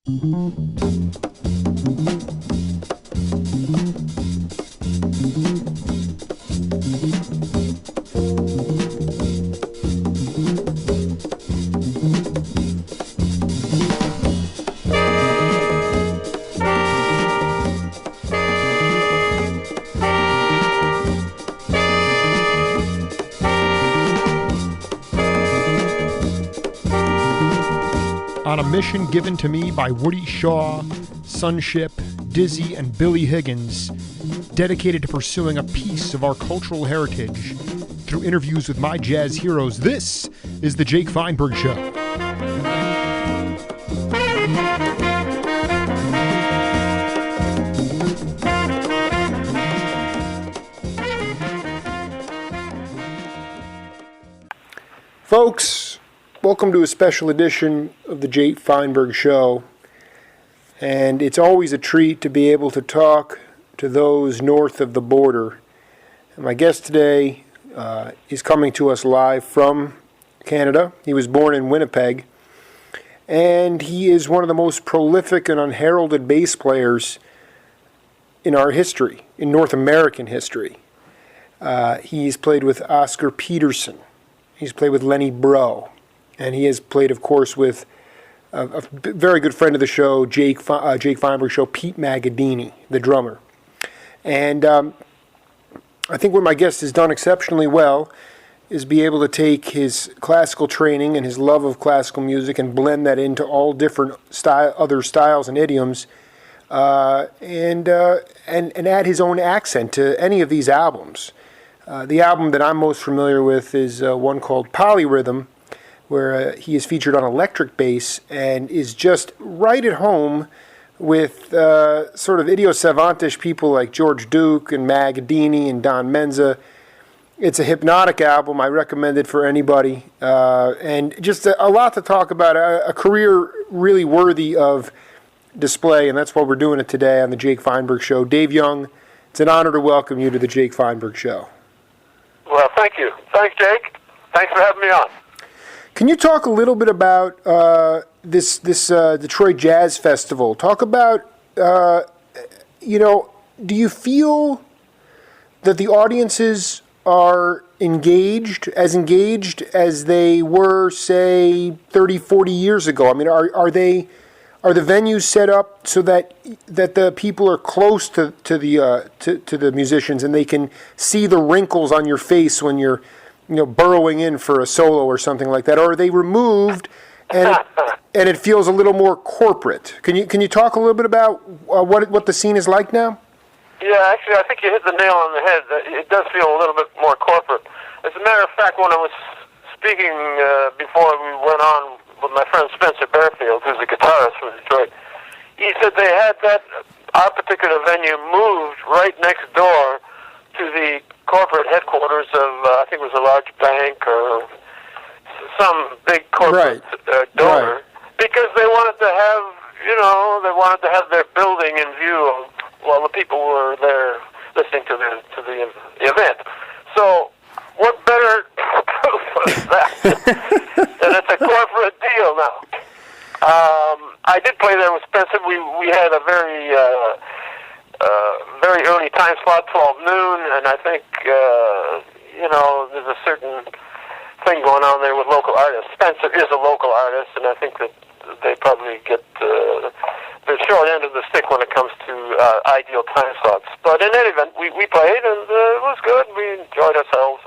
On a mission given to me by Woody Shaw, Sunship, Dizzy, and Billy Higgins, dedicated to pursuing a piece of our cultural heritage through interviews with my jazz heroes, this is The Jake Feinberg Show. Folks, welcome to a special edition of the Jake Feinberg Show, and it's always a treat to be able to talk to those north of the border. And my guest today is coming to us live from Canada. He was born in Winnipeg, and he is one of the most prolific and unheralded bass players in our history, in North American history. He's played with Oscar Peterson. He's played with Lenny Breau. And he has played, of course, with a very good friend of the show, Jake Feinberg Show, Pete Magadini, the drummer. And I think what my guest has done exceptionally well is be able to take his classical training and his love of classical music and blend that into all different other styles and idioms, and add his own accent to any of these albums. The album that I'm most familiar with is one called Polyrhythm, where he is featured on electric bass and is just right at home with sort of idiot-savantish people like George Duke and Magadini and Don Menza. It's a hypnotic album. I recommend it for anybody. And just a lot to talk about, a career really worthy of display, and that's why we're doing it today on the Jake Feinberg Show. Dave Young, it's an honor to welcome you to the Jake Feinberg Show. Well, thank you. Thanks, Jake. Thanks for having me on. Can you talk a little bit about this Detroit Jazz Festival? Talk about, do you feel that the audiences are engaged as they were, say, 30, 40 years ago? I mean, are the venues set up so that the people are close to the musicians and they can see the wrinkles on your face when you're burrowing in for a solo or something like that, or are they removed and it feels a little more corporate? Can you talk a little bit about what the scene is like now? Yeah, actually, I think you hit the nail on the head. It does feel a little bit more corporate. As a matter of fact, when I was speaking before we went on with my friend Spencer Bearfield, who's a guitarist from Detroit, he said they had our particular venue moved right next door to the corporate headquarters of, I think it was a large bank or some big corporate donor, because they wanted to have their building in view while the people were there listening to the event. So, what better proof was that than it's a corporate deal now? I did play there with Spencer. We had a very early time slot, 12 noon, and I think, there's a certain thing going on there with local artists. Spencer is a local artist, and I think that they probably get the short end of the stick when it comes to ideal time slots. But in any event, we played, and it was good. We enjoyed ourselves.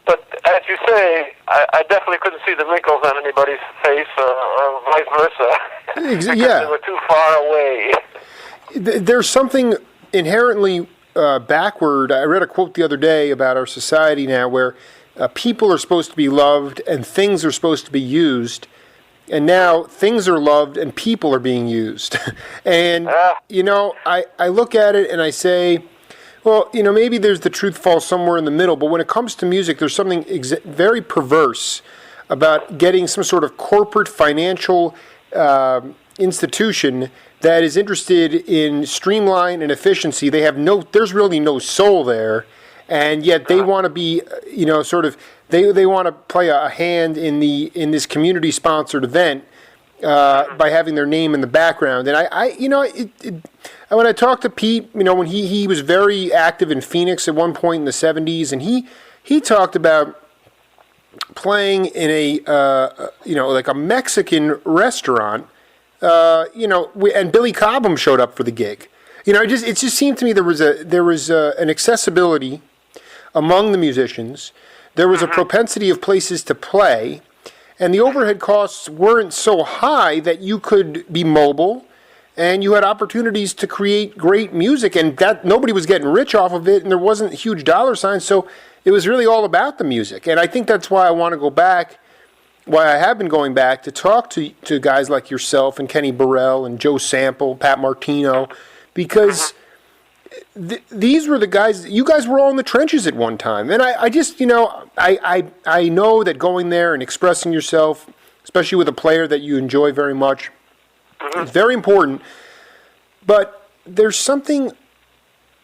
But as you say, I definitely couldn't see the wrinkles on anybody's face, or vice versa. Yeah. They were too far away. There's something inherently backward. I read a quote the other day about our society now where people are supposed to be loved and things are supposed to be used, and now things are loved and people are being used. And, I look at it and I say, well, maybe there's the truth falls somewhere in the middle, but when it comes to music, there's something very perverse about getting some sort of corporate financial institution that is interested in streamline and efficiency. There's really no soul there, and yet they want to be, they want to play a hand in this community-sponsored event, by having their name in the background. And when I talked to Pete, when he was very active in Phoenix at one point in the 70s, and he talked about playing in like a Mexican restaurant, and Billy Cobham showed up for the gig. It just seemed to me there was an accessibility among the musicians. There was a propensity of places to play, and the overhead costs weren't so high that you could be mobile, and you had opportunities to create great music, and that nobody was getting rich off of it, and there wasn't huge dollar signs, so it was really all about the music. And I think that's why I want to go back, why I have been going back to talk to guys like yourself and Kenny Burrell and Joe Sample, Pat Martino, because these were the guys. You guys were all in the trenches at one time, and I just I know that going there and expressing yourself, especially with a player that you enjoy very much, is very important. But there's something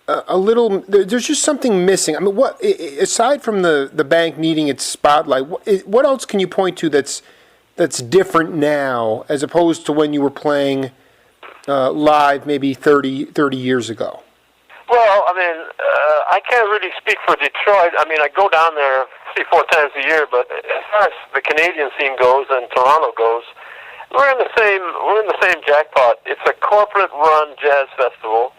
there's just something missing. I mean, what aside from the bank needing its spotlight, what else can you point to that's different now as opposed to when you were playing live maybe 30 years ago? Well, I mean, I can't really speak for Detroit. I mean, I go down there 3-4 times a year, but as far as the Canadian scene goes and Toronto goes, we're in the same jackpot. It's a corporate-run jazz festival.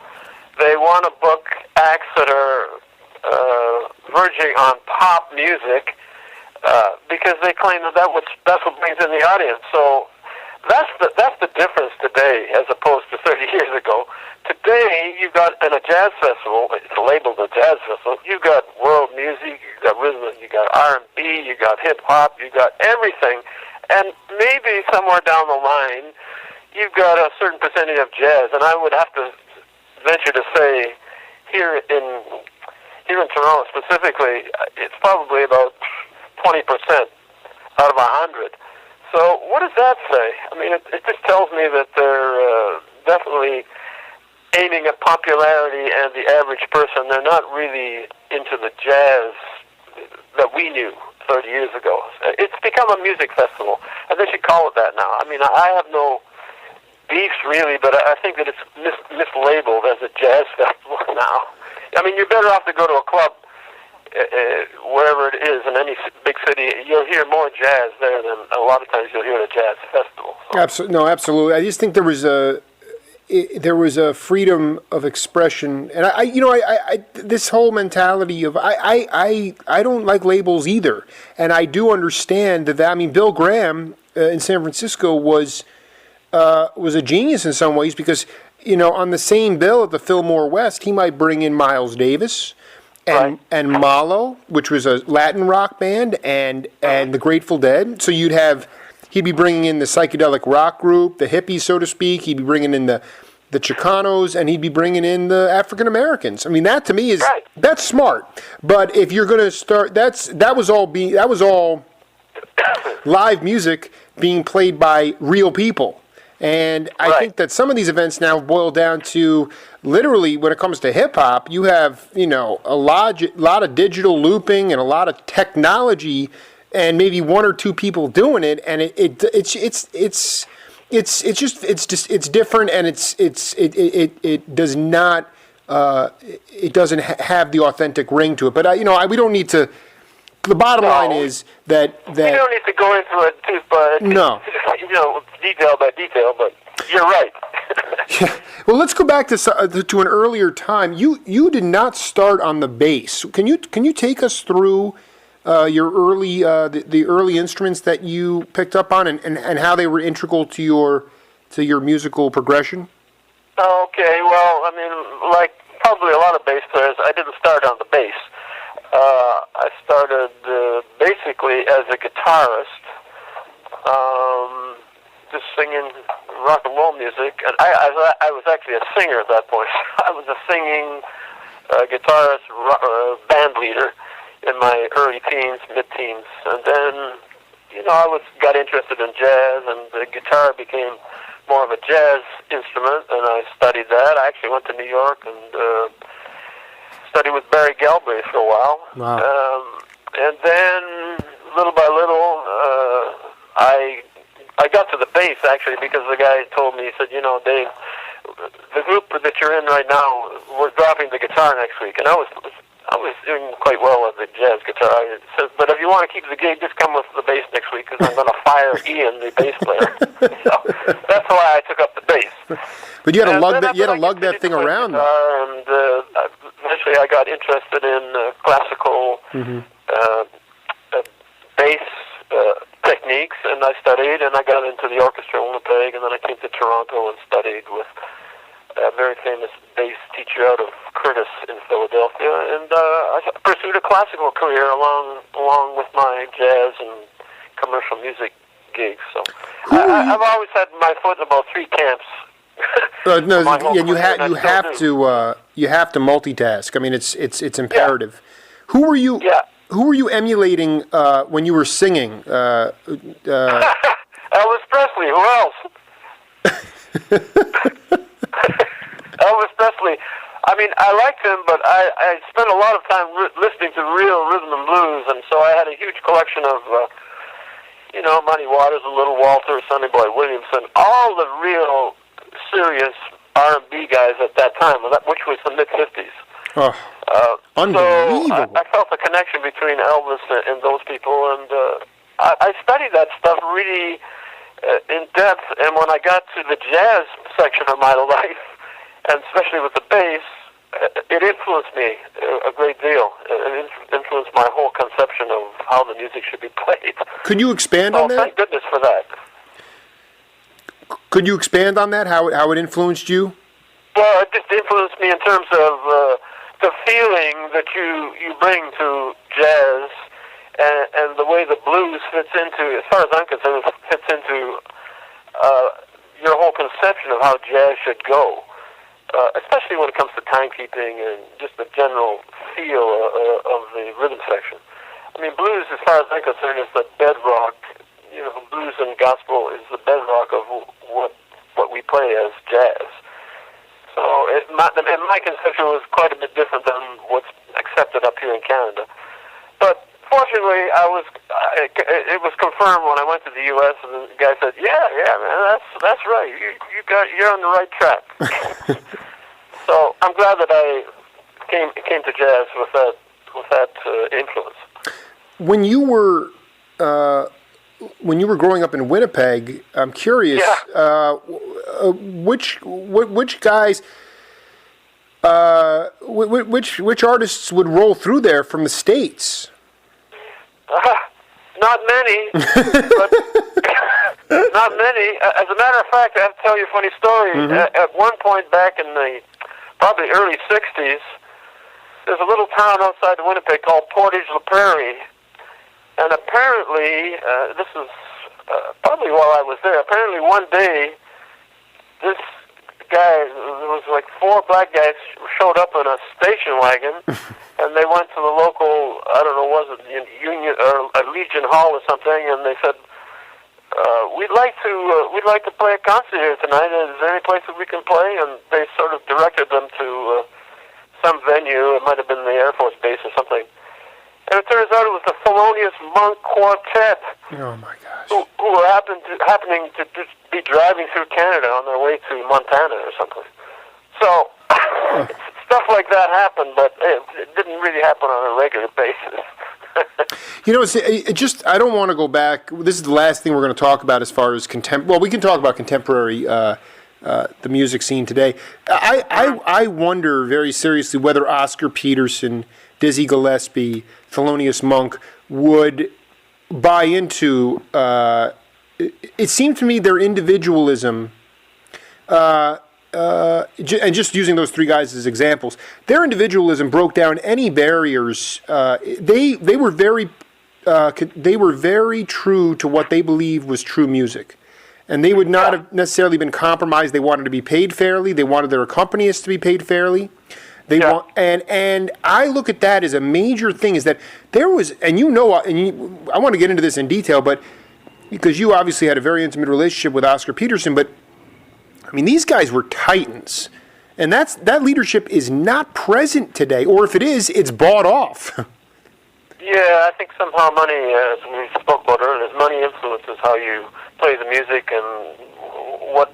They want to book acts that are verging on pop music because they claim that's what brings in the audience. So that's the difference today as opposed to 30 years ago. Today, you've got in a jazz festival, it's labeled a jazz festival, you've got world music, you've got rhythm, you've got R&B, you've got hip-hop, you've got everything. And maybe somewhere down the line, you've got a certain percentage of jazz. And I would have to venture to say here in Toronto specifically, it's probably about 20% out of 100. So what does that say? I mean, it just tells me that they're definitely aiming at popularity and the average person. They're not really into the jazz that we knew 30 years ago. It's become a music festival, and they should call it that now. I mean, I have no beefs really, but I think that it's mislabeled as a jazz festival now. I mean, you're better off to go to a club wherever it is in any big city. You'll hear more jazz there than a lot of times you'll hear at a jazz festival. So. Absolutely. I just think there was a freedom of expression, and I this whole mentality of I don't like labels either, and I do understand that. I mean, Bill Graham in San Francisco was a genius in some ways because on the same bill at the Fillmore West, he might bring in Miles Davis and Malo, which was a Latin rock band, and the Grateful Dead. So he'd be bringing in the psychedelic rock group, the hippies, so to speak. He'd be bringing in the Chicanos, and he'd be bringing in the African Americans. I mean, that to me that's smart. But if you're going to start, that was all live music being played by real people. And I think that some of these events now boil down to literally, when it comes to hip hop, you have a lot of digital looping and a lot of technology, and maybe one or two people doing it, and it's different, and it does not it doesn't have the authentic ring to it. But we don't need to. The bottom line is that we don't need to go into it too, but detail by detail. But you're right. Yeah. Well, let's go back to an earlier time. You did not start on the bass. Can you take us through your early the early instruments that you picked up on and how they were integral to your musical progression? Okay. Well, I mean, like probably a lot of bass players, I didn't start on the bass. I started basically as a guitarist, just singing rock and roll music, and I was actually a singer at that point. I was a singing guitarist, band leader in my early teens, mid-teens, and then I got interested in jazz, and the guitar became more of a jazz instrument, and I studied that. I actually went to New York and studied with Barry Galbraith for a while. Wow. And then, little by little, I I got to the bass actually because the guy told me, he said, Dave, the group that you're in right now, we're dropping the guitar next week, and I was doing quite well with the jazz guitar. I said, but if you want to keep the gig, just come with the bass next week because I'm going to fire Ian, the bass player. So that's why I took up the bass. But you had to lug that. You had to lug that thing around. And eventually, I got interested in classical bass techniques, and I studied, and I got into the orchestra in Winnipeg, and then I came to Toronto and studied with a very famous bass teacher out of Curtis in Philadelphia, and I pursued a classical career along with my jazz and commercial music gigs. So I've always had my foot in about three camps. No, and you have to multitask. I mean, it's imperative. Yeah. Who were you? Yeah. Who were you emulating when you were singing? Elvis Presley. Who else? Elvis Presley. I mean, I liked him, but I spent a lot of time listening to real rhythm and blues, and so I had a huge collection of, Muddy Waters, and Little Walter, Sonny Boy Williamson, all the real serious R&B guys at that time, which was the mid-'50s. Oh, unbelievable. So I felt a connection between Elvis and those people, and I studied that stuff really in depth, and when I got to the jazz section of my life, and especially with the bass, it influenced me a great deal. It influenced my whole conception of how the music should be played. Could you expand on that? Thank goodness for that. Could you expand on that, how it influenced you? Well, it just influenced me in terms of the feeling that you bring to jazz and the way the blues fits into, as far as I'm concerned, fits into your whole conception of how jazz should go, especially when it comes to timekeeping and just the general feel of the rhythm section. I mean, blues, as far as I'm concerned, is the bedrock. Blues and gospel is the bedrock of what we play as jazz. So my conception was quite a bit different than what's accepted up here in Canada. But fortunately, it was confirmed when I went to the U.S. and the guy said, "Yeah, man, that's right. You're on the right track." So I'm glad that I came to jazz with that influence. When you were growing up in Winnipeg, I'm curious, which guys, which artists would roll through there from the States? Not many, but not many. As a matter of fact, I have to tell you a funny story. At one point back in the probably early 60s, there's a little town outside of Winnipeg called Portage La Prairie. And apparently, this is probably while I was there, apparently one day, this guy, there was like 4 black guys showed up in a station wagon, and they went to the local, I don't know, was it Union or Legion Hall or something, and they said, we'd like to play a concert here tonight. Is there any place that we can play? And they sort of directed them to some venue. It might have been the Air Force Base or something. And it turns out it was the Thelonious Monk Quartet. Oh my gosh! Who were happening to just be driving through Canada on their way to Montana or something. So stuff like that happened, but it didn't really happen on a regular basis. I don't want to go back. This is the last thing we're going to talk about as far as well, we can talk about contemporary the music scene today. I wonder very seriously whether Oscar Peterson, Dizzy Gillespie, Thelonious Monk would buy into. It seemed to me their individualism, and just using those 3 guys as examples, their individualism broke down any barriers. They were very true to what they believed was true music. And they would not have necessarily been compromised. They wanted to be paid fairly. They wanted their accompanists to be paid fairly. And I look at that as a major thing, is that there was, I want to get into this in detail, but because you obviously had a very intimate relationship with Oscar Peterson, but I mean, these guys were titans. And that leadership is not present today, or if it is, it's bought off. Yeah, I think somehow money, as we spoke about earlier, money influences how you play the music and what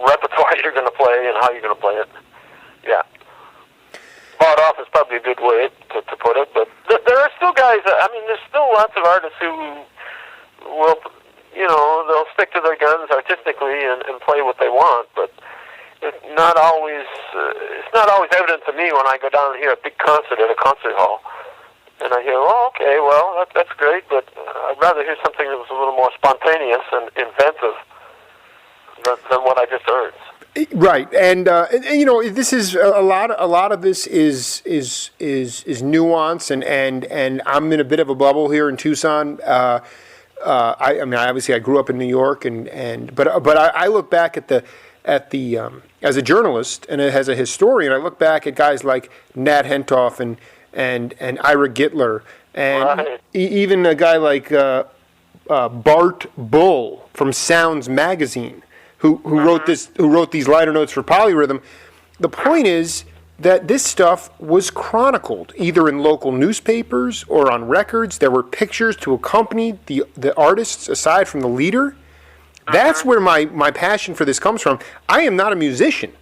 repertoire you're going to play and how you're going to play it. Yeah. Bought off is probably a good way to put it, but there are still guys, there's still lots of artists who will, they'll stick to their guns artistically and play what they want, but it's not always evident to me when I go down and hear a big concert at a concert hall. And I hear, okay, well, that's great, but I'd rather hear something that was a little more spontaneous and inventive than what I just heard. Right, and this is a lot of this is nuance, and I'm in a bit of a bubble here in Tucson. Obviously I grew up in New York, but I look back at the as a journalist and as a historian, I look back at guys like Nat Hentoff and Ira Gittler, and right. Even a guy like Bart Bull from Sounds Magazine, who wrote these liner notes for Polyrhythm. The point is that this stuff was chronicled either in local newspapers or on records. There were pictures to accompany the artists aside from the leader. That's where my passion for this comes from. I am not a musician.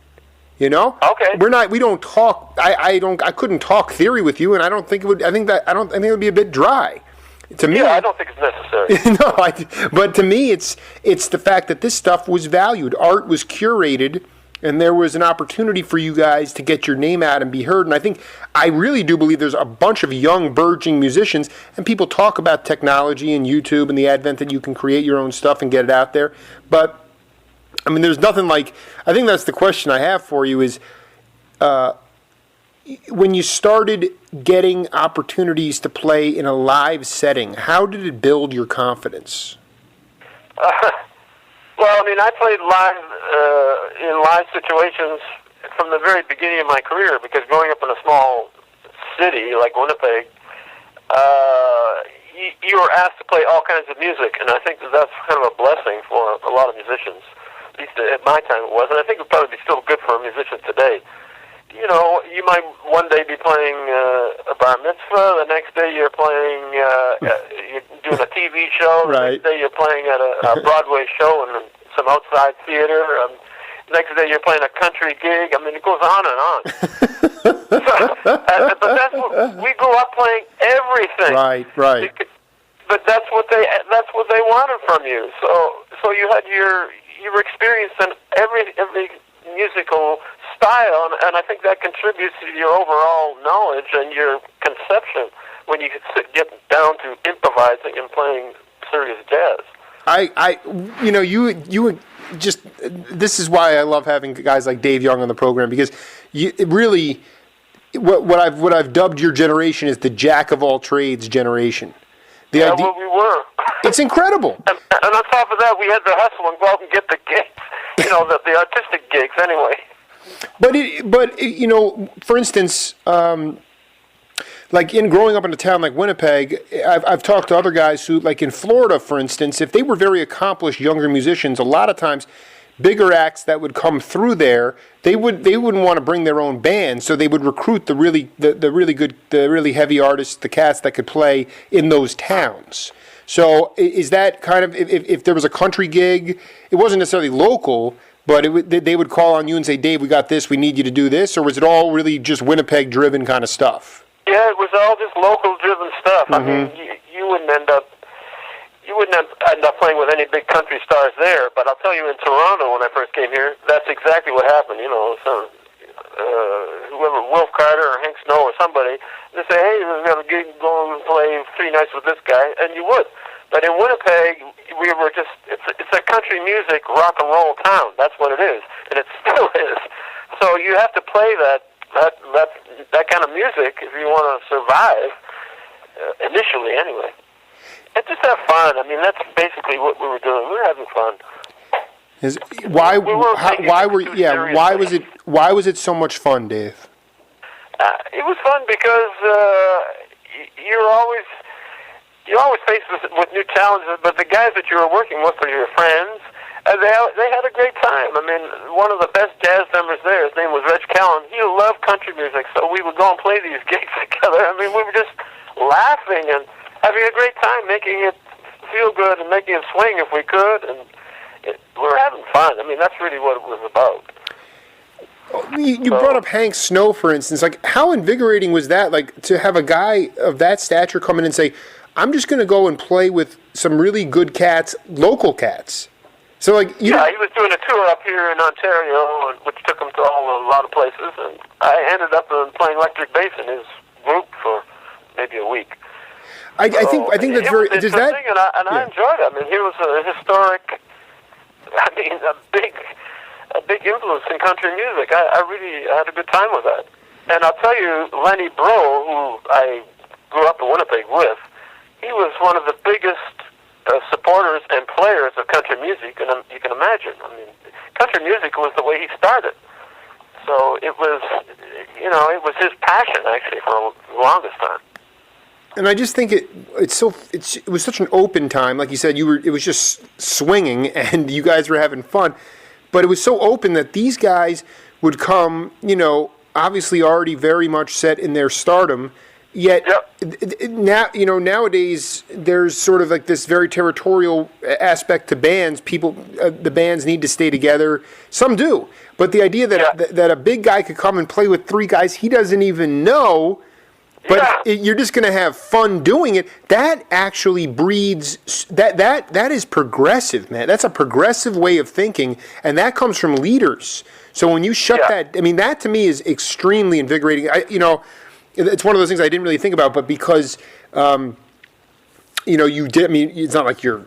Okay. We don't talk. I couldn't talk theory with you, and I don't think it would. I think it would be a bit dry. To me, I don't think it's necessary. No, but to me, it's the fact that this stuff was valued. Art was curated, and there was an opportunity for you guys to get your name out and be heard. And I really do believe there's a bunch of young, burgeoning musicians, and people talk about technology and YouTube and the advent that you can create your own stuff and get it out there. But there's nothing like. I think that's the question I have for you is, when you started getting opportunities to play in a live setting, how did it build your confidence? I played live in live situations from the very beginning of my career, because growing up in a small city like Winnipeg, you were asked to play all kinds of music, and I think that's kind of a blessing for a lot of musicians. At least at my time it was, and I think it would probably be still good for a musician today. You might one day be playing a bar mitzvah, the next day you're playing, you're doing a TV show, right. The next day you're playing at a Broadway show and some outside theater, next day you're playing a country gig. It goes on and on. But that's we grew up playing everything. Right. But that's what they wanted from you. So you had your experience in every musical style, and I think that contributes to your overall knowledge and your conception when you get down to improvising and playing serious jazz. You would just. This is why I love having guys like Dave Young on the program, because what I've dubbed your generation is the jack of all trades generation. We were. It's incredible. And on top of that, we had to hustle and go out and get the gigs. The artistic gigs, anyway. But for instance, like in growing up in a town like Winnipeg, I've talked to other guys who, like in Florida, for instance, if they were very accomplished younger musicians, a lot of times bigger acts that would come through there, they wouldn't want to bring their own band, so they would recruit the really good, the really heavy artists, the cats that could play in those towns. So is that kind of, if there was a country gig, it wasn't necessarily local, but they would call on you and say, Dave, we got this, we need you to do this, or was it all really just Winnipeg-driven kind of stuff? Yeah, it was all just local-driven stuff. Mm-hmm. You wouldn't end up playing with any big country stars there, but I'll tell you, in Toronto, when I first came here, that's exactly what happened. Whoever, Wolf Carter or Hank Snow or somebody, they say, hey, we've got a gig, go and play 3 nights with this guy, and you would. But in Winnipeg, we were just, it's a country music, rock and roll town. That's what it is, and it still is. So you have to play that kind of music if you want to survive, initially anyway. And just have fun. That's basically what we were doing. We were having fun. Why was it so much fun, Dave? It was fun because you're always faced with new challenges, but the guys that you were working with were your friends. They had a great time. One of the best jazz members there, his name was Reg Callan. He loved country music, so we would go and play these gigs together. We were just laughing and having a great time, making it feel feel good and making him swing if we could, and we were having fun. I mean, that's really what it was about. You brought up Hank Snow, for instance. Like, how invigorating was that? Like, to have a guy of that stature come in and say, "I'm just going to go and play with some really good cats, local cats." So, like, he was doing a tour up here in Ontario, which took him to a lot of places, and I ended up playing electric bass in his group for maybe a week. I think that's very. Does that? And I enjoyed it. I mean, he was a historic. I mean, a big influence in country music. I really had a good time with that. And I'll tell you, Lenny Breau, who I grew up in Winnipeg with, he was one of the biggest supporters and players of country music, and you can imagine. I mean, country music was the way he started. So it was, it was his passion, actually, for the longest time. And I just think it was such an open time. Like you said, it was just swinging, and you guys were having fun. But it was so open that these guys would come, obviously already very much set in their stardom. Yet now, nowadays there's sort of like this very territorial aspect to bands. The bands need to stay together. Some do, but the idea that a big guy could come and play with three guys he doesn't even know. But you're just going to have fun doing it. That actually breeds that is progressive, man. That's a progressive way of thinking, and that comes from leaders. So when you shut that, I mean, that to me is extremely invigorating. It's one of those things I didn't really think about, but because you did. I mean, it's not like you're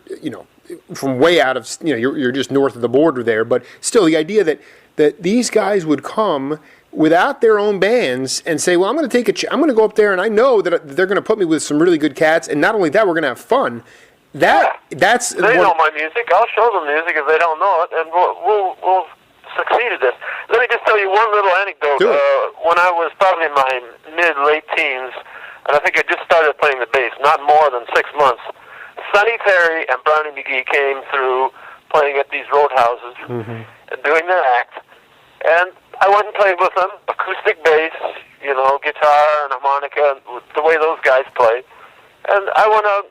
from way out of you're just north of the border there, but still the idea that these guys would come without their own bands and say, well, I'm going to I'm going to go up there, and I know that they're going to put me with some really good cats, and not only that, we're going to have fun. That's they know my music. I'll show them music if they don't know it, and we'll succeed at this. Let me just tell you one little anecdote. When I was probably in my mid-late teens, and I think I just started playing the bass, not more than 6 months, Sonny Terry and Brownie McGee came through playing at these roadhouses and doing their act, and I went and played with them, acoustic bass, guitar and harmonica, the way those guys play. And I went out,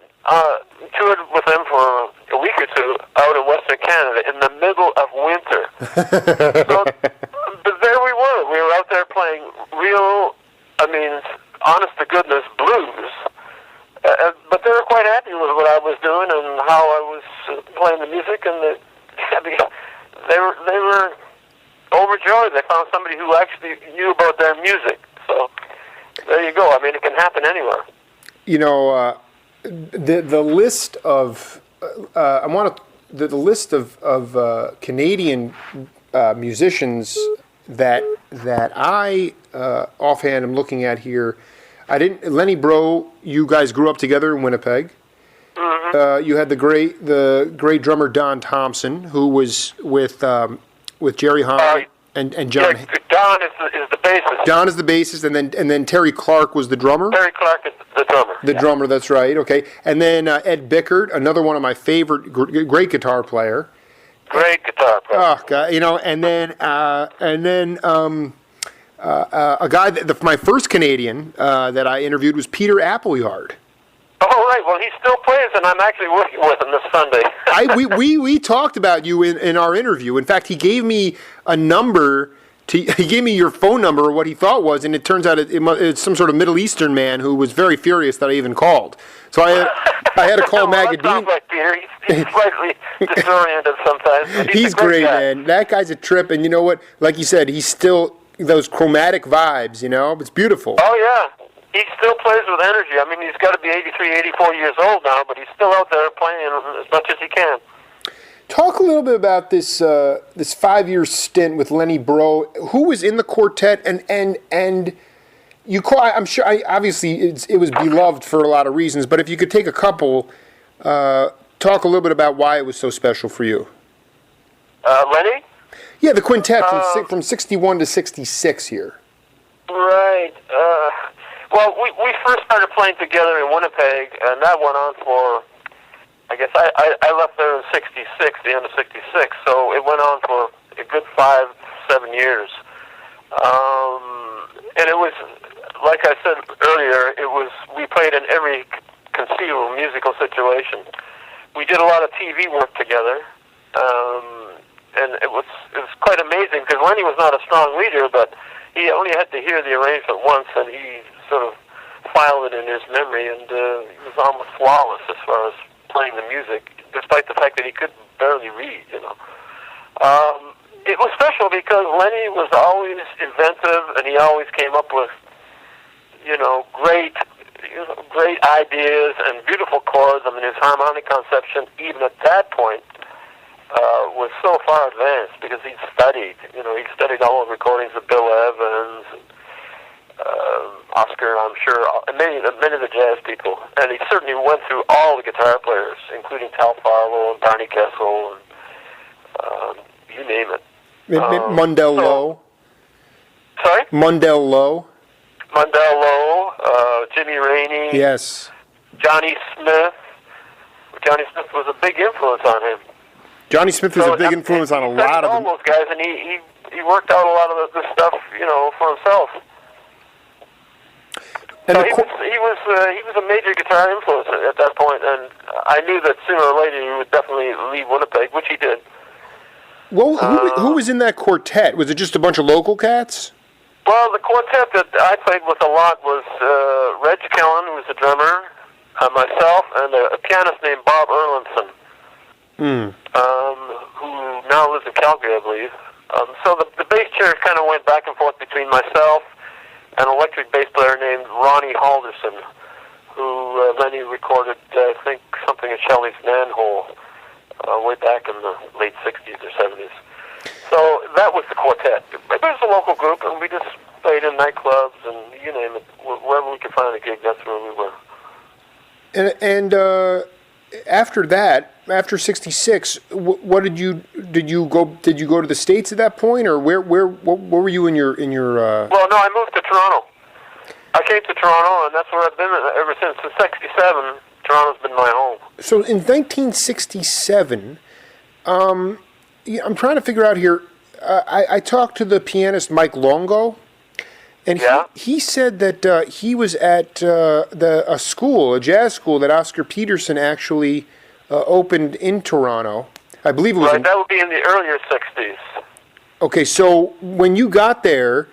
toured with them for a week or two out in Western Canada in the middle of winter. But there we were. We were out there playing real, honest-to-goodness blues. But they were quite happy with what I was doing and how I was playing the music, and they were overjoyed. They found somebody who actually knew about their music. So there you go. I mean, it can happen anywhere. The list of the list of Canadian musicians that I offhand am looking at here. Lenny Breau. You guys grew up together in Winnipeg. Mm-hmm. You had the great drummer Don Thompson, who was with Jerry Hahn and John. Yeah, Don is the bassist. Don is the bassist, and then Terry Clark was the drummer. Terry Clark is the drummer. The drummer, that's right. Okay, and then Ed Bickert, another one of my favorite, great guitar player. Great guitar player. Oh God, and then a guy my first Canadian that I interviewed was Peter Appleyard. Oh, right. Well, he still plays, and I'm actually working with him this Sunday. We talked about you in our interview. In fact, he gave me a number. He gave me your phone number, or what he thought was, and it turns out it's some sort of Middle Eastern man who was very furious that I even called. So I had to call Magadine. That sounds like Peter. He's slightly disoriented sometimes. He's a great great, guy. man. That guy's a trip, and you know what? Like you said, he's still those chromatic vibes. It's beautiful. Oh yeah. He still plays with energy. I mean, he's got to be 83, 84 years old now, but he's still out there playing as much as he can. Talk a little bit about this 5-year stint with Lenny Breau. Who was in the quartet, and you call? I'm sure. Obviously, it was beloved for a lot of reasons. But if you could take a couple, talk a little bit about why it was so special for you. Lenny? Yeah, the quintet from 61 to 66 here. Right. Well, we first started playing together in Winnipeg, and that went on for, I guess, I left there in 66, the end of 66, so it went on for a good 5-7 years. And it was, like I said earlier, we played in every conceivable musical situation. we did a lot of TV work together, and it was quite amazing because Lenny was not a strong leader, but he only had to hear the arrangement once, and he sort of filed it in his memory, and he was almost flawless as far as playing the music, despite the fact that he could barely read. It was special because Lenny was always inventive, and he always came up with great ideas and beautiful chords. I mean, his harmonic conception, even at that point, was so far advanced because he'd studied. He studied all the recordings of Bill Evans, Oscar, I'm sure, and many of the jazz people. And he certainly went through all the guitar players, including Tal Farlow and Barney Kessel, and you name it. Mundell Lowe. Sorry? Mundell Lowe, Jimmy Rainey. yes. Johnny Smith. Johnny Smith was a big influence on him. Johnny Smith was a big influence on a lot of all them. those guys, and he worked out a lot of the stuff, for himself. And So he was a major guitar influence at that point, and I knew that sooner or later he would definitely leave Winnipeg, which he did. Well, who was in that quartet? Was it just a bunch of local cats? Well, the quartet that I played with a lot was Reg Kellen, who was a drummer, myself, and a pianist named Bob Erlandson, who now lives in Calgary, I believe. So the bass chairs kind of went back and forth between myself and an electric bass player named Ronnie Halderson, who Lenny recorded, I think, something at Shelley's Manhole way back in the late 60s or 70s. So that was the quartet. It was a local group, and we just played in nightclubs and you name it. Wherever we could find a gig, that's where we were. And after that, after '66, what did you go to the States at that point, or what were you in your? Well, no, I moved to Toronto. I came to Toronto, and that's where I've been ever since. Since '67, Toronto's been my home. So in 1967, I'm trying to figure out here. I talked to the pianist Mike Longo, and he said that he was at a jazz school that Oscar Peterson actually opened in Toronto. I believe it was. Right, that would be in the earlier '60s. Okay, so when you got there,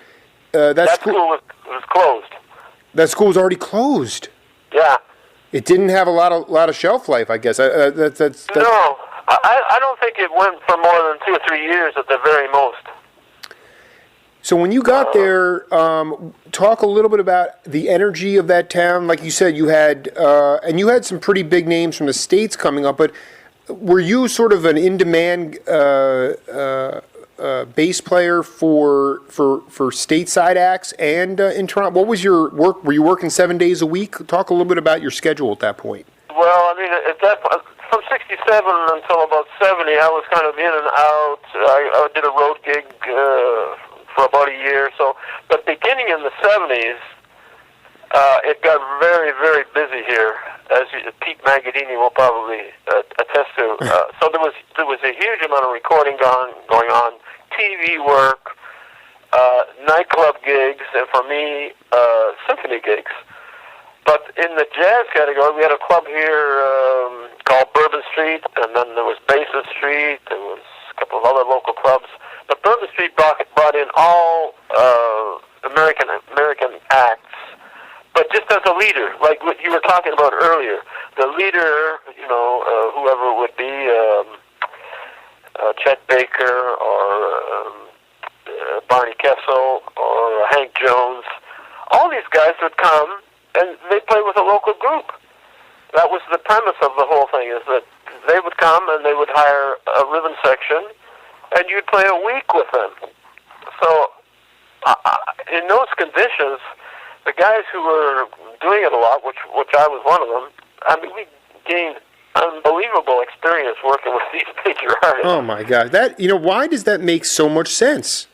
that school was closed. That school was already closed. Yeah. It didn't have a lot of shelf life, I guess. That's No, I don't think it went for more than 2 or 3 years at the very most. So when you got there, talk a little bit about the energy of that town. Like you said, you had some pretty big names from the States coming up, but were you sort of an in-demand bass player for stateside acts and in Toronto? What was your work? Were you working 7 days a week? Talk a little bit about your schedule at that point. Well, I mean, at that point, from '67 until about '70, I was kind of in and out. I did a road gig for about a year or so. But beginning in the '70s, it got very, very busy here, as Pete Magadini will probably attest to. So there was a huge amount of recording going on, TV work, nightclub gigs, and for me, symphony gigs. But in the jazz category, we had a club here called Bourbon Street, and then there was Basin Street. There was a couple of other local clubs. But Bourbon Street brought in all American acts, but just as a leader, like what you were talking about earlier. The leader, whoever it would be, Chet Baker or Barney Kessel or Hank Jones, all these guys would come and they'd play with a local group. That was the premise of the whole thing, is that they would come and they would hire a rhythm section and you'd play a week with them. So in those conditions, the guys who were doing it a lot, which I was one of them, I mean, we gained unbelievable experience working with these major artists. Oh my God! Why does that make so much sense?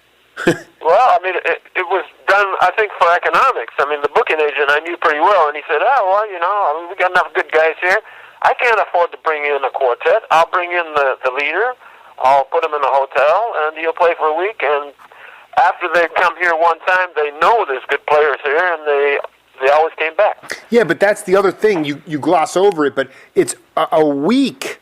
Well, I mean, it was done, I think, for economics. I mean, the booking agent I knew pretty well, and he said, we got enough good guys here. I can't afford to bring in a quartet. I'll bring in the leader. I'll put him in a hotel, and he'll play for a week. And after they come here one time, they know there's good players here, and they always came back. Yeah, but that's the other thing. You gloss over it, but it's a week.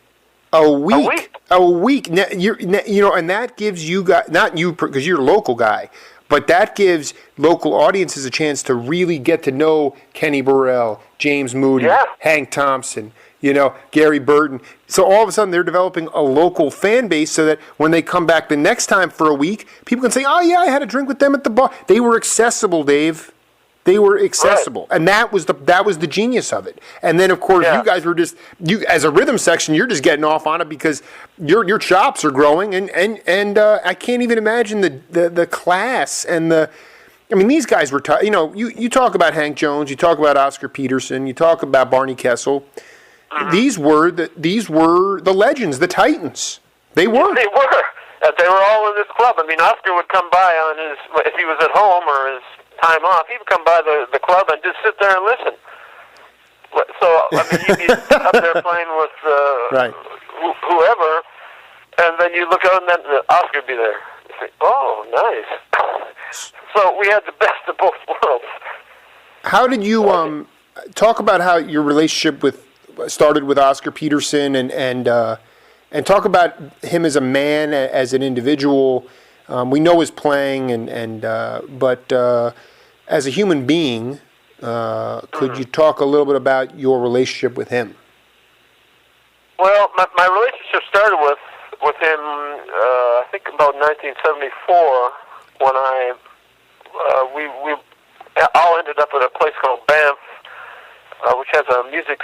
A week. And that gives you guys, not you because you're a local guy, but that gives local audiences a chance to really get to know Kenny Burrell, James Moody, Hank Thompson, Gary Burton. So all of a sudden they're developing a local fan base so that when they come back the next time for a week, people can say, oh yeah, I had a drink with them at the bar. They were accessible, Dave. They were accessible, and that was the genius of it. And then, of course, you guys were you as a rhythm section. You're just getting off on it because your chops are growing, and I can't even imagine the class and the. I mean, these guys were. You talk about Hank Jones, you talk about Oscar Peterson, you talk about Barney Kessel. Mm-hmm. These were the legends, the Titans. They were. They were. They were all in this club. I mean, Oscar would come by if he was at home or his time off, he would come by the club and just sit there and listen. So, I mean, you'd be up there playing with whoever, and then you look out and then Oscar would be there. You think, oh, nice. So we had the best of both worlds. How did you talk about how your relationship started with Oscar Peterson and talk about him as a man, as an individual? We know his playing, but as a human being, could you talk a little bit about your relationship with him? Well, my relationship started with him, I think about 1974, when we all ended up at a place called Banff, which has a music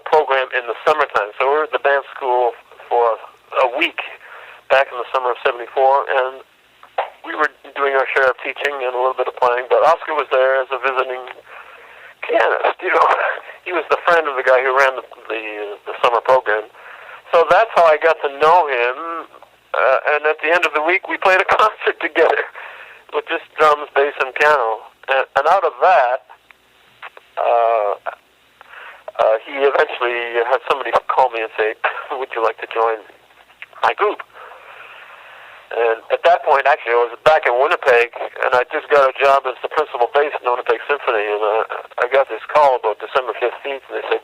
program in the summertime. So we were at the Banff School for a week back in the summer of '74, and we were doing our share of teaching and a little bit of playing, but Oscar was there as a visiting pianist. He was the friend of the guy who ran the summer program. So that's how I got to know him. And at the end of the week, we played a concert together with just drums, bass, and piano. And out of that, he eventually had somebody call me and say, "Would you like to join my group?" And at that point, actually, I was back in Winnipeg, and I just got a job as the principal bass in the Winnipeg Symphony, and I got this call about December 15th, and they said,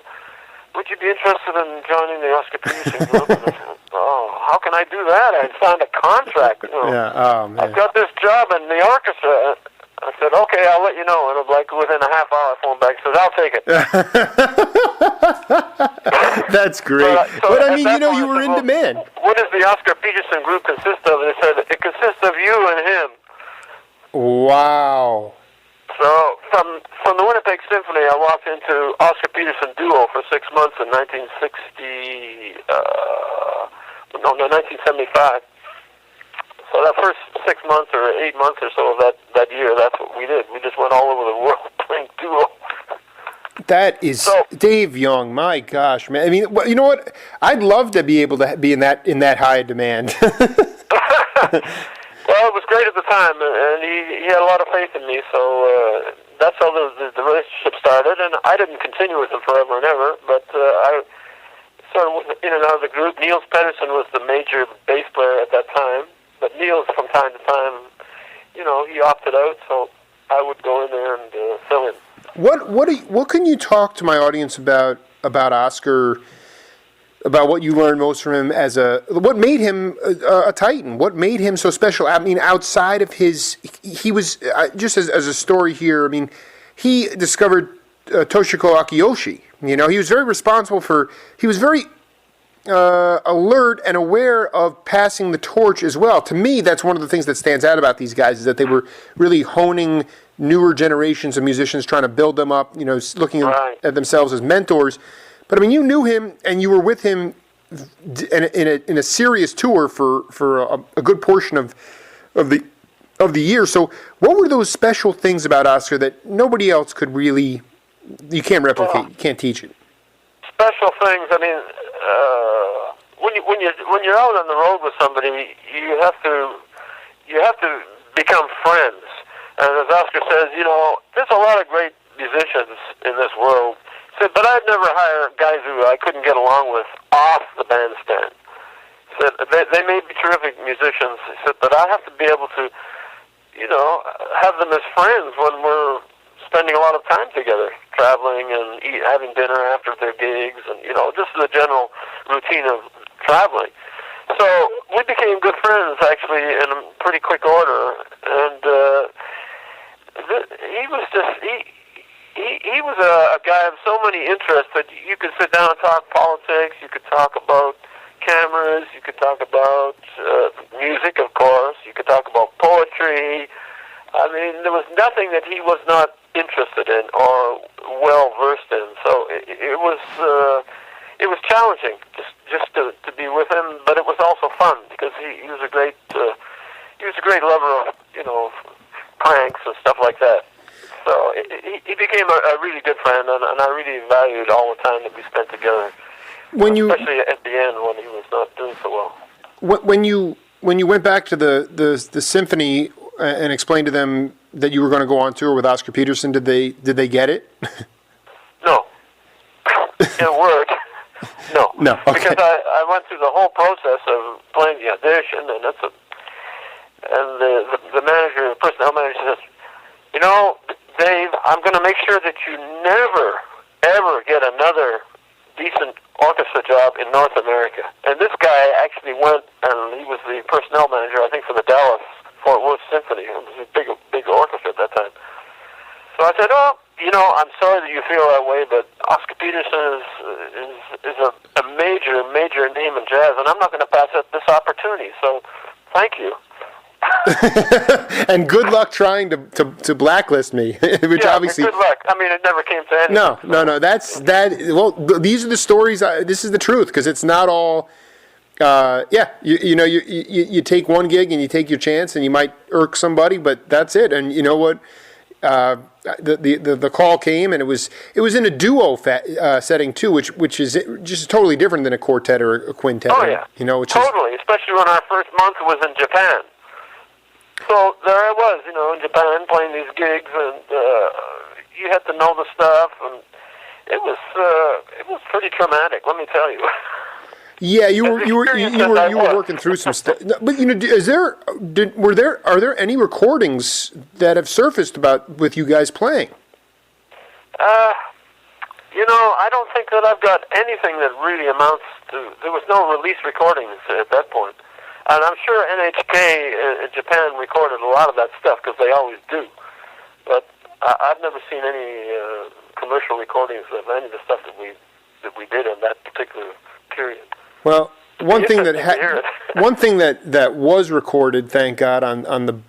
"Would you be interested in joining the Oscar Peterson group?" And I said, "Oh, how can I do that? I signed a contract. Yeah, oh, man. I've got this job in the orchestra." I said, "Okay, I'll let you know." And like within a half hour, I phoned back and said, "I'll take it." That's great. But I mean, you were in demand. What does the Oscar Peterson group consist of? And they said, "It consists of you and him." Wow. So from the Winnipeg Symphony, I walked into Oscar Peterson Duo for 6 months in 1975. So that first 6 months or 8 months or so of that year, that's what we did. We just went all over the world playing duo. That is Dave Young. My gosh, man! I mean, you know what? I'd love to be able to be in that high demand. Well, it was great at the time, and he had a lot of faith in me. So that's how the relationship started. And I didn't continue with him forever and ever, but I sort of was in and out of the group. Niels Pedersen was the major bass player at that time, but Niels, from time to time, he opted out, so I would go in there and fill in. What can you talk to my audience about Oscar? About what you learned most from him what made him a Titan? What made him so special? I mean, outside of he was just as a story here. I mean, he discovered Toshiko Akiyoshi. He was very responsible he was very alert and aware of passing the torch as well. To me, that's one of the things that stands out about these guys is that they were really honing newer generations of musicians, trying to build them up, looking at themselves as mentors. But I mean, you knew him and you were with him in a serious tour for a good portion of the year. So what were those special things about Oscar that nobody else could really, you can't replicate, you can't teach it? Special things, I mean, when you're out on the road with somebody, you have to become friends. And as Oscar says, there's a lot of great musicians in this world. He said, but I'd never hire guys who I couldn't get along with off the bandstand. He said, they may be terrific musicians. He said, but I have to be able to, have them as friends when we're spending a lot of time together, traveling and having dinner after their gigs, and just the general routine of traveling. So we became good friends actually in a pretty quick order, and he was just he was a guy of so many interests that you could sit down and talk politics, you could talk about cameras, you could talk about music, of course, you could talk about poetry. I mean, there was nothing that he was not interested in or well versed in. So it was challenging just to be with him, but it was also fun because he was a great lover of pranks and stuff like that. So he became a really good friend, and I really valued all the time that we spent together. Especially at the end when he was not doing so well. When you went back to the symphony and explained to them that you were going to go on tour with Oscar Peterson, did they get it? No. In a word, no. No. Okay. Because I went through the whole process of playing the audition, and the manager, the personnel manager says, Dave, I'm going to make sure that you never, ever get another decent orchestra job in North America. And this guy actually went, and he was the personnel manager, I think, for the Dallas Fort Worth Symphony. It was a big orchestra at that time. So I said, I'm sorry that you feel that way, but Oscar Peterson is a major name in jazz, and I'm not going to pass up this opportunity. So thank you. And good luck trying to blacklist me, which obviously. Good luck. I mean, it never came to anything. No. That's that. Well, these are the stories. This is the truth, because it's not all. You take one gig and you take your chance, and you might irk somebody, but that's it. And you know what? The call came, and it was in a duo setting too, which is just totally different than a quartet or a quintet. Oh yeah, totally. Especially when our first month was in Japan. So there I was, in Japan playing these gigs, and you had to know the stuff, and it was pretty traumatic. Let me tell you. Yeah, you were working through some stuff. But are there any recordings that have surfaced with you guys playing? I don't think that I've got anything that really amounts to. There was no release recordings at that point. And I'm sure NHK in Japan recorded a lot of that stuff, because they always do. But I've never seen any commercial recordings of any of the stuff that we did in that particular period. Well, one thing that was recorded, thank God, on the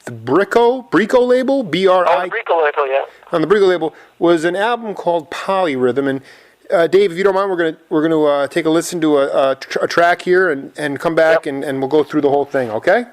Brico label, BRI. Oh, the Brico label, yeah. On the Brico label was an album called Polyrhythm, and Dave, if you don't mind, we're going to take a listen to a track here and come back, and we'll go through the whole thing, okay?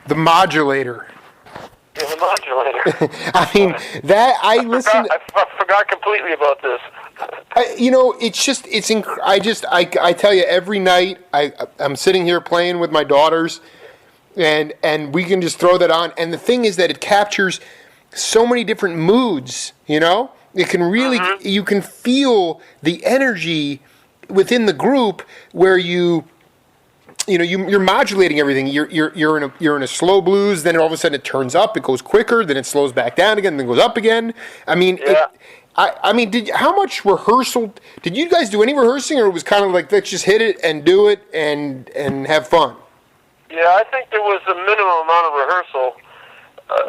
The modulator. Yeah, the modulator. I mean, that I listened. I forgot completely about this. It's just I tell you, every night I'm sitting here playing with my daughters, and we can just throw that on. And the thing is that it captures so many different moods. It can really you can feel the energy within the group where you're modulating everything. You're in a slow blues, then all of a sudden it turns up, it goes quicker, then it slows back down again, then goes up again. I mean, yeah. How much rehearsal did you guys do? Any rehearsing, or it was kind of like let's just hit it and do it and have fun? Yeah, I think there was a minimum amount of rehearsal,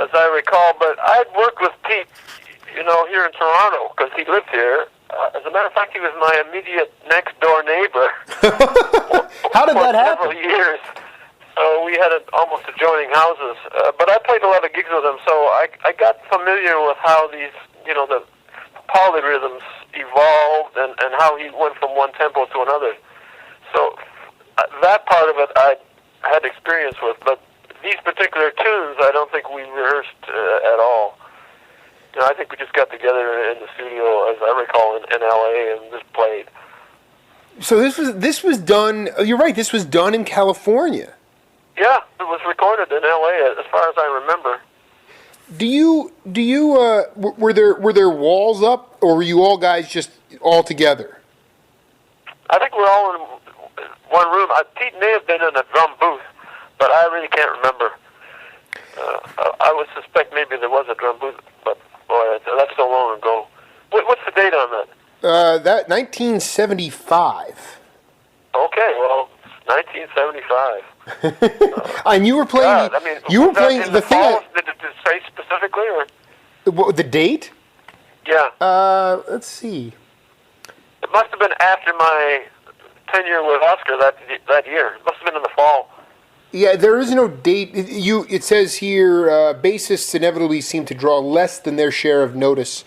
as I recall. But I'd worked with Pete Pete, here in Toronto, because he lived here. As a matter of fact, he was my immediate next-door neighbor. How did that happen? For several years. So we had almost adjoining houses. But I played a lot of gigs with him, so I got familiar with how these, the polyrhythms evolved and how he went from one tempo to another. So that part of it I had experience with, but these particular tunes I don't think we rehearsed at all. I think we just got together in the studio, as I recall, in L.A. and just played. So this was done. You're right. This was done in California. Yeah, it was recorded in L.A. as far as I remember. Were there walls up, or were you all guys just all together? I think we're all in one room. Pete may have been in a drum booth, but I really can't remember. I would suspect maybe there was a drum booth, but boy, that's so long ago. What's the date on that? That 1975. Okay, well, 1975. And you were playing. God, you were playing in the thing. fall, did it say specifically, or What, the date? Yeah. Let's see. It must have been after my tenure with Oscar that year. It must have been in the fall. Yeah, there is no date. It says here, bassists inevitably seem to draw less than their share of notice.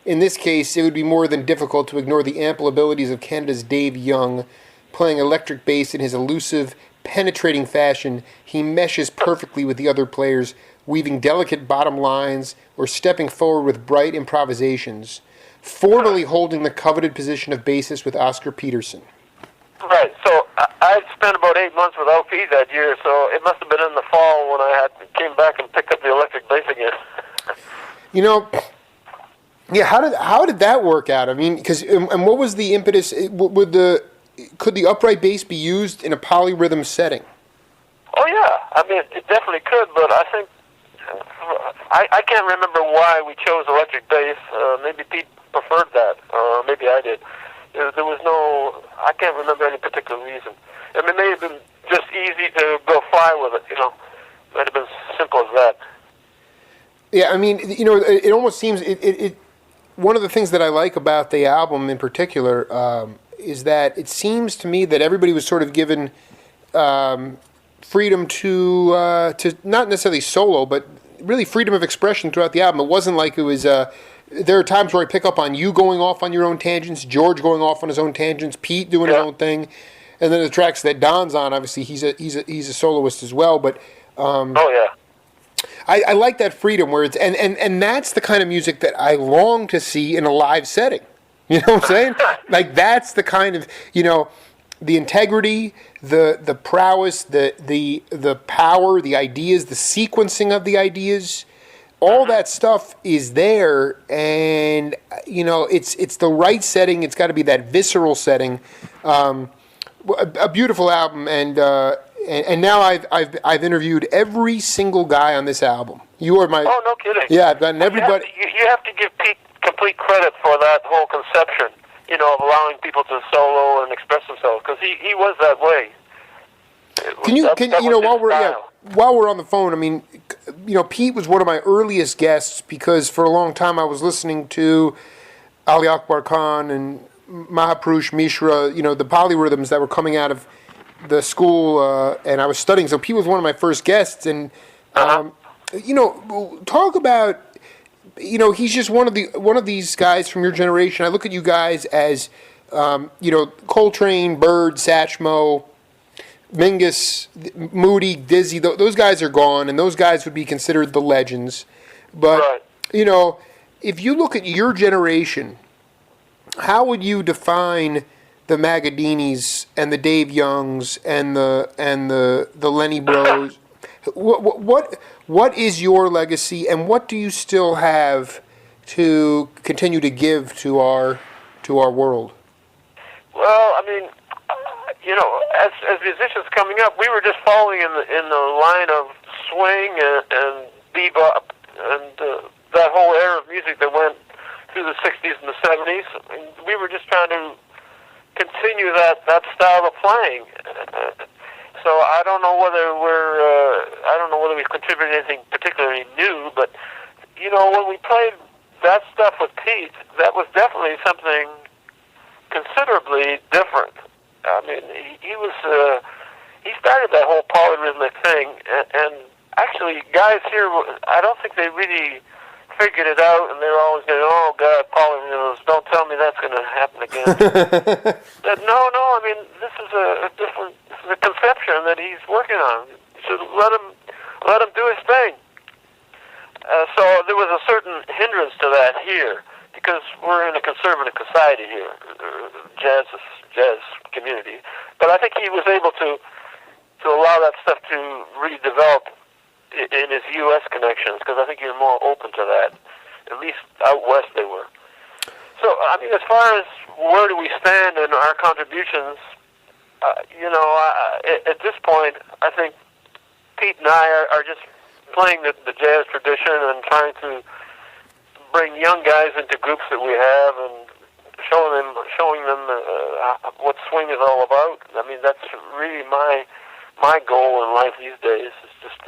In this case, it would be more than difficult to ignore the ample abilities of Canada's Dave Young. Playing electric bass in his elusive, penetrating fashion, he meshes perfectly with the other players, weaving delicate bottom lines or stepping forward with bright improvisations, formally holding the coveted position of bassist with Oscar Peterson. Right, so I'd spent about 8 months without Pete that year, so it must have been in the fall when I came back and picked up the electric bass again. Yeah, how did that work out? I mean, and what was the impetus? Could the upright bass be used in a polyrhythm setting? Oh yeah, I mean it definitely could, but I think I can't remember why we chose electric bass. Maybe Pete preferred that, or maybe I did. There was I can't remember any particular reason. I mean, it may have been just easy to go fly with it, Might have been simple as that. Yeah, I mean, it almost seems one of the things that I like about the album in particular is that it seems to me that everybody was sort of given freedom to not necessarily solo, but really freedom of expression throughout the album. It wasn't like it was. There are times where I pick up on you going off on your own tangents, George going off on his own tangents, Pete doing his own thing, and then the tracks that Don's on. Obviously, he's a soloist as well. But I like that freedom where it's and that's the kind of music that I long to see in a live setting. You know what I'm saying? Like that's the kind of the integrity, the prowess, the power, the ideas, the sequencing of the ideas. All that stuff is there, and it's the right setting. It's got to be that visceral setting. A beautiful album, and now I've interviewed every single guy on this album. You are my. Oh, no kidding. Yeah, I've gotten everybody. You have to give Pete complete credit for that whole conception. Of allowing people to solo and express themselves, because he was that way. While we're on the phone, I mean, Pete was one of my earliest guests because for a long time I was listening to Ali Akbar Khan and Mahapurush Mishra, the polyrhythms that were coming out of the school, and I was studying. So Pete was one of my first guests, and talk about, he's just one of these guys from your generation. I look at you guys as, Coltrane, Bird, Satchmo, Mingus, Moody, Dizzy, those guys are gone, and those guys would be considered the legends. But, if you look at your generation, how would you define the Magadinis and the Dave Youngs and the Lenny Bros? What is your legacy, and what do you still have to continue to give to our world? Well, I mean, as musicians coming up, we were just following in the line of swing and bebop and that whole era of music that went through the 60s and the 70s. And we were just trying to continue that style of playing. So I don't know whether we've contributed anything particularly new, but when we played that stuff with Pete, that was definitely something considerably different. I mean, he was he started that whole polyrhythmic thing, and actually, guys here, I don't think they really figured it out, and they're always going, "Oh God, polyrhythms! Don't tell me that's going to happen again." But no, I mean, this is a different, this is a conception that he's working on. You should let him do his thing. So there was a certain hindrance to that here, because we're in a conservative society here, jazz community. But I think he was able to allow that stuff to really develop in his U.S. connections, because I think you're more open to that. At least out west they were. So, I mean, as far as where do we stand in our contributions, at this point, I think Pete and I are just playing the jazz tradition and trying to bring young guys into groups that we have and showing them what swing is all about. I mean, that's really my goal in life these days. Is just,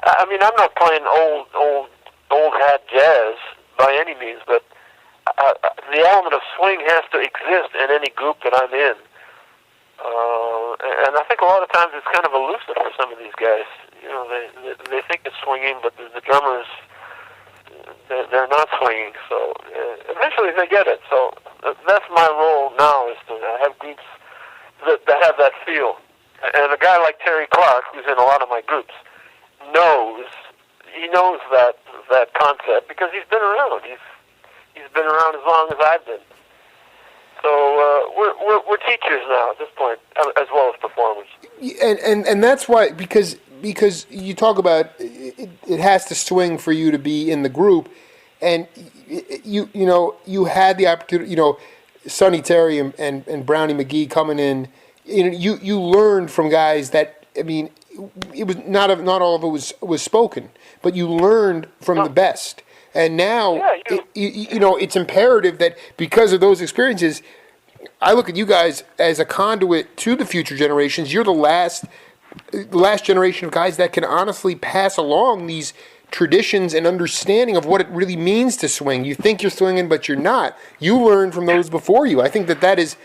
I mean, I'm not playing old hat jazz by any means, but the element of swing has to exist in any group that I'm in. And I think a lot of times it's kind of elusive for some of these guys. They think it's swinging, but the drummers, they're not swinging. So eventually they get it. So that's my role now, is to have groups that have that feel. And a guy like Terry Clark, who's in a lot of my groups, knows that concept, because he's been around. He's been around as long as I've been. So we're teachers now at this point, as well as performers. And that's why, because you talk about it has to swing for you to be in the group, and you had the opportunity. Sonny Terry and Brownie McGee coming in. You learned from guys that, I mean, it was not all of it was spoken, but you learned from the best. And now, it's imperative that because of those experiences, I look at you guys as a conduit to the future generations. You're the last generation of guys that can honestly pass along these traditions and understanding of what it really means to swing. You think you're swinging, but you're not. You learned from those before you. I think that is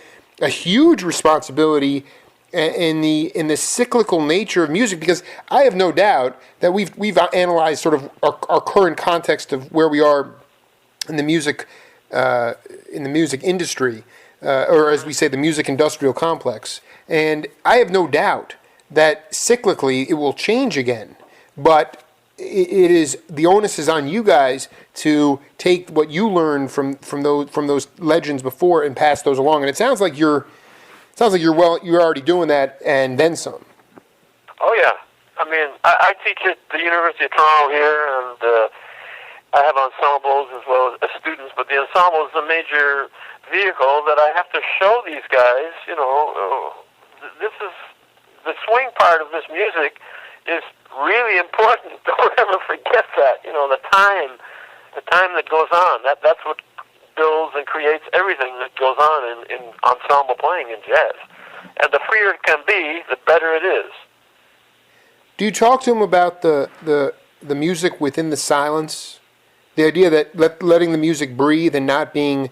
a huge responsibility in the cyclical nature of music, because I have no doubt that we've analyzed sort of our current context of where we are in the music industry, or as we say, the music industrial complex. And I have no doubt that cyclically it will change again, but it is, the onus is on you guys to take what you learned from those legends before and pass those along. And it sounds like you're already doing that and then some. Oh yeah, I mean, I teach at the University of Toronto here, and I have ensembles as well as students. But the ensemble is a major vehicle that I have to show these guys. This is the swing part of this music is really important. Don't ever forget that. The time that goes on. That's what builds and creates everything that goes on in ensemble playing in jazz. And the freer it can be, the better it is. Do you talk to them about the music within the silence? The idea that letting the music breathe and not being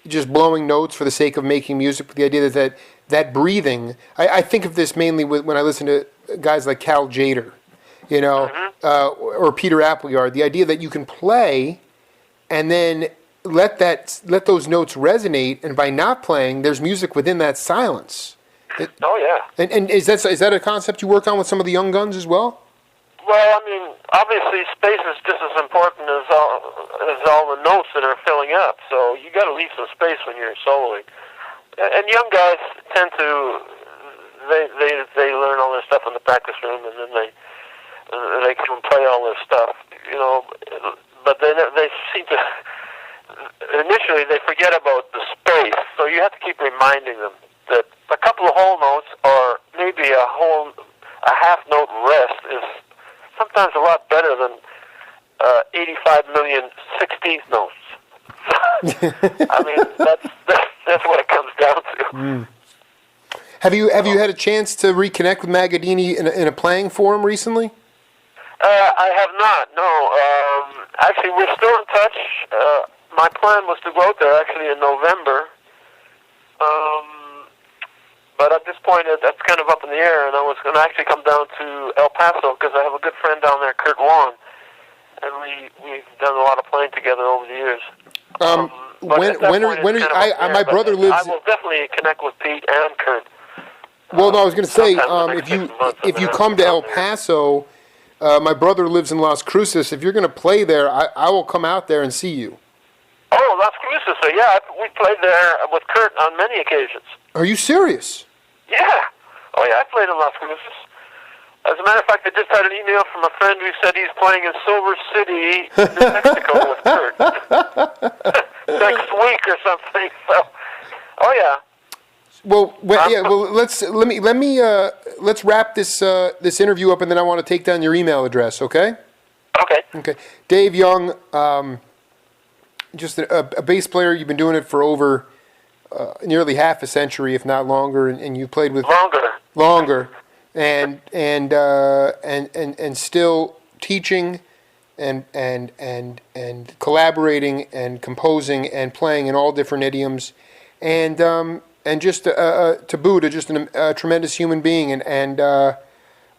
just blowing notes for the sake of making music, but the idea that breathing. I think of this mainly when I listen to guys like Cal Jader, or Peter Appleyard. The idea that you can play and then let those notes resonate, and by not playing, there's music within that silence. Oh yeah. And is that a concept you work on with some of the young guns as well? Well, I mean, obviously space is just as important as all the notes that are filling up. So you got to leave some space when you're soloing. And young guys tend to they learn all their stuff in the practice room, and then they can play all their stuff, But they seem to initially they forget about the space. So you have to keep reminding them that a couple of whole notes or maybe a half note rest is sometimes a lot better than 85 million 16th notes. I mean, that's what it comes down to. Mm. Have you had a chance to reconnect with Magadini in a playing forum recently? I have not. No. Actually, we're still in touch. My plan was to go out there actually in November. But at this point, that's kind of up in the air, and I was going to actually come down to El Paso because I have a good friend down there, Kurt Wong, and we've done a lot of playing together over the years. My brother lives. I will definitely connect with Pete and Kurt. Well, no, I was going to say, if you come to El there. Paso, my brother lives in Las Cruces. If you're going to play there, I will come out there and see you. Oh, Las Cruces. So yeah, we played there with Kurt on many occasions. Are you serious? Yeah. Oh yeah, I played in Las Cruces. As a matter of fact, I just had an email from a friend who said he's playing in Silver City, New Mexico with Kurt next week or something. So, oh yeah. Well, let's wrap this interview up, and then I want to take down your email address. Okay. Okay. Okay. Dave Young, just a bass player. You've been doing it for over nearly half a century, if not longer, and you played with longer, and still teaching and collaborating and composing and playing in all different idioms, and just to boot, just a tremendous human being, and I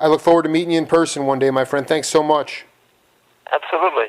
look forward to meeting you in person one day, my friend. Thanks so much. Absolutely.